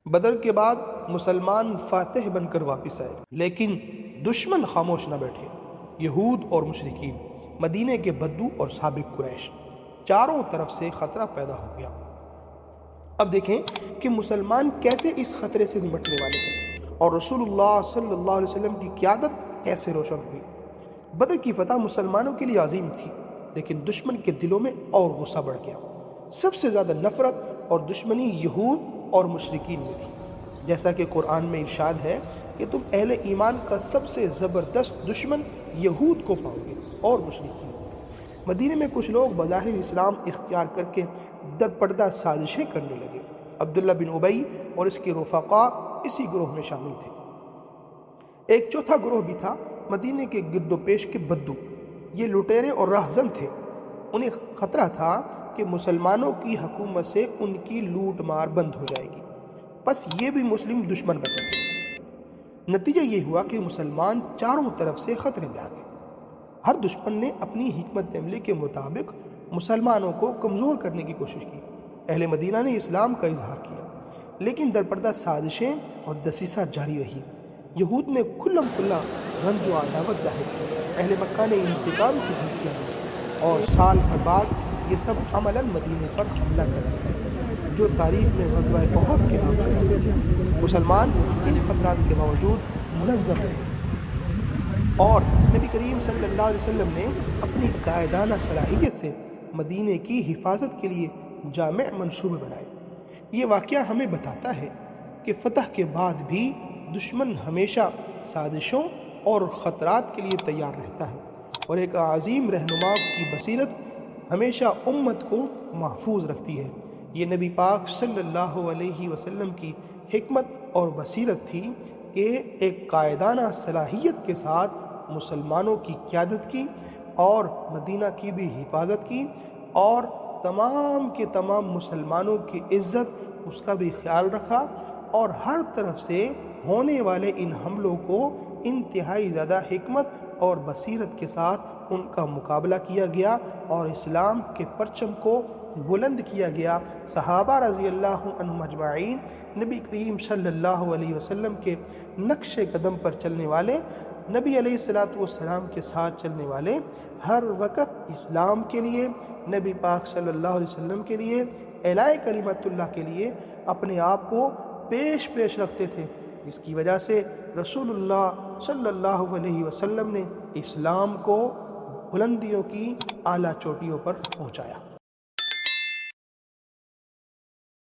بدر کے بعد مسلمان فاتح بن کر واپس آئے، لیکن دشمن خاموش نہ بیٹھے۔ یہود اور مشرکین، مدینے کے بدو اور سابق قریش، چاروں طرف سے خطرہ پیدا ہو گیا۔ اب دیکھیں کہ مسلمان کیسے اس خطرے سے نمٹنے والے ہیں اور رسول اللہ صلی اللہ علیہ وسلم کی قیادت کیسے روشن ہوئی۔ بدر کی فتح مسلمانوں کے لیے عظیم تھی، لیکن دشمن کے دلوں میں اور غصہ بڑھ گیا۔ سب سے زیادہ نفرت اور دشمنی یہود اور مشرکین میں تھی، جیسا کہ قرآن میں ارشاد ہے کہ تم اہل ایمان کا سب سے زبردست دشمن یہود کو پاؤ گے اور مشرکین کو۔ مدینے میں کچھ لوگ بظاہر اسلام اختیار کر کے در پردہ سازشیں کرنے لگے۔ عبداللہ بن ابی اور اس کے رفقا اسی گروہ میں شامل تھے۔ ایک چوتھا گروہ بھی تھا، مدینے کے گرد و پیش کے بدو۔ یہ لٹیرے اور رہزن تھے، انہیں خطرہ تھا کہ مسلمانوں کی حکومت سے ان کی لوٹ مار بند ہو جائے گی، بس یہ بھی مسلم دشمن بن گئے۔ نتیجہ یہ ہوا کہ مسلمان چاروں طرف سے خطرے میں آ گئے۔ ہر دشمن نے اپنی حکمت عملی کے مطابق مسلمانوں کو کمزور کرنے کی کوشش کی۔ اہل مدینہ نے اسلام کا اظہار کیا، لیکن درپردہ سازشیں اور دسیسہ جاری رہی۔ یہود نے کھلم کھلا رنج و عداوت ظاہر کی، اہل مکہ نے انتقام کی دھمکیاں دی، اور سال بھر بعد یہ سب عملاً مدینے پر حملہ کر گئے، جو تاریخ میں غزوہ احد کے نام سے جانا گیا۔ مسلمان ان خطرات کے باوجود منظم رہے، اور نبی کریم صلی اللہ علیہ وسلم نے اپنی قائدانہ صلاحیت سے مدینے کی حفاظت کے لیے جامع منصوبے بنائے۔ یہ واقعہ ہمیں بتاتا ہے کہ فتح کے بعد بھی دشمن ہمیشہ سازشوں اور خطرات کے لیے تیار رہتا ہے، اور ایک عظیم رہنما کی بصیرت ہمیشہ امت کو محفوظ رکھتی ہے۔ یہ نبی پاک صلی اللہ علیہ وسلم کی حکمت اور بصیرت تھی کہ ایک قائدانہ صلاحیت کے ساتھ مسلمانوں کی قیادت کی، اور مدینہ کی بھی حفاظت کی، اور تمام کے تمام مسلمانوں کی عزت اس کا بھی خیال رکھا، اور ہر طرف سے ہونے والے ان حملوں کو انتہائی زیادہ حکمت اور بصیرت کے ساتھ ان کا مقابلہ کیا گیا، اور اسلام کے پرچم کو بلند کیا گیا۔ صحابہ رضی اللہ عنہم اجمعین نبی کریم صلی اللہ علیہ وسلم کے نقش قدم پر چلنے والے، نبی علیہ الصلوۃ والسلام کے ساتھ چلنے والے، ہر وقت اسلام کے لیے، نبی پاک صلی اللہ علیہ وسلم کے لیے، اعلاء کلمت اللہ کے لیے اپنے آپ کو پیش رکھتے تھے، جس کی وجہ سے رسول اللہ صلی اللہ علیہ وسلم نے اسلام کو بلندیوں کی اعلیٰ چوٹیوں پر پہنچایا۔